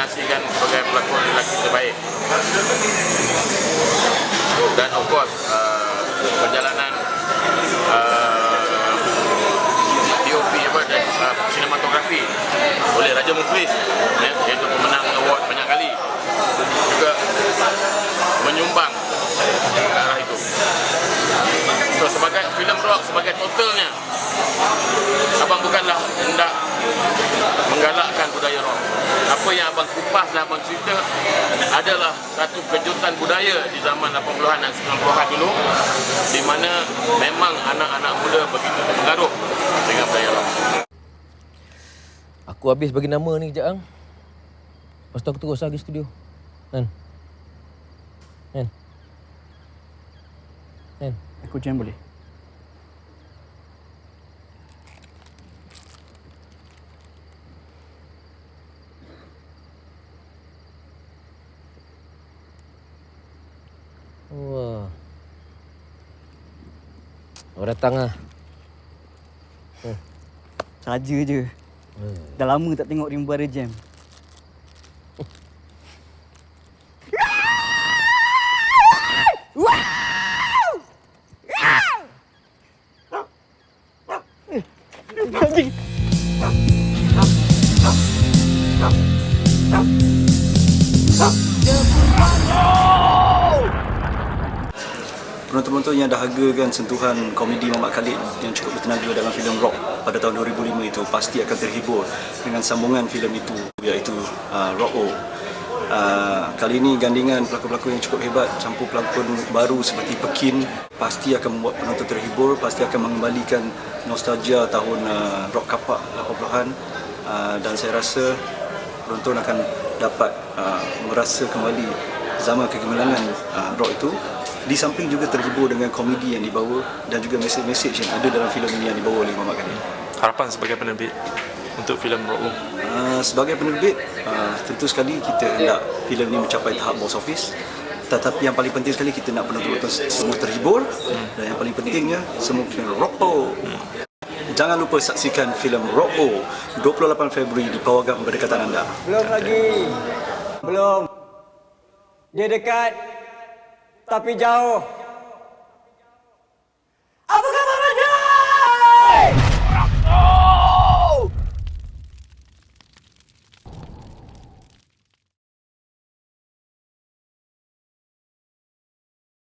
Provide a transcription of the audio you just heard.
dinominasikan sebagai pelakon lelaki terbaik. Dan of course perjalanan DOP dan sinematografi oleh Raja Muklis, iaitu pemenang award banyak kali, juga menyumbang ke arah itu. So, sebagai filem rock, sebagai totalnya, abang bukanlah hendak menggalakkan budaya rock. Apa yang abang kupas dan abang cerita adalah satu kejutan budaya di zaman 80-an dan 90-an dulu, di mana memang anak-anak muda begitu terpengaruh dengan budaya rock. Aku habis bagi nama ni kejap ang. Lepas tu aku terus lagi studio. Kan? Aku jam boleh? Wah. Orang datang lah. Saja je. Dah lama tak tengok Rimbu ada jam. Penonton-penonton yang dahagakan sentuhan komedi Muhammad Khalid yang cukup bertenaga dalam filem Rock pada tahun 2005 itu pasti akan terhibur dengan sambungan filem itu, iaitu Rock O. Kali ini gandingan pelakon-pelakon yang cukup hebat campur pelakon baru seperti Pekin pasti akan membuat penonton terhibur, pasti akan mengembalikan nostalgia tahun rock kapak 80-an, dan saya rasa penonton akan dapat merasa kembali zaman kegemilangan rock itu, di samping juga terhibur dengan komedi yang dibawa dan juga mesej-mesej yang ada dalam filem ini yang dibawa oleh Muhammad Khalid. Harapan sebagai penerbit untuk filem Rock O? Sebagai penerbit, tentu sekali kita hendak filem ini mencapai tahap box office. Tetapi yang paling penting sekali kita nak penonton semua terhibur, dan yang paling pentingnya semua filem Rock O. Jangan lupa saksikan filem Rock O 28 Februari di Pawagam berdekatan anda. Belum lagi. Belum. Dia dekat tapi jauh.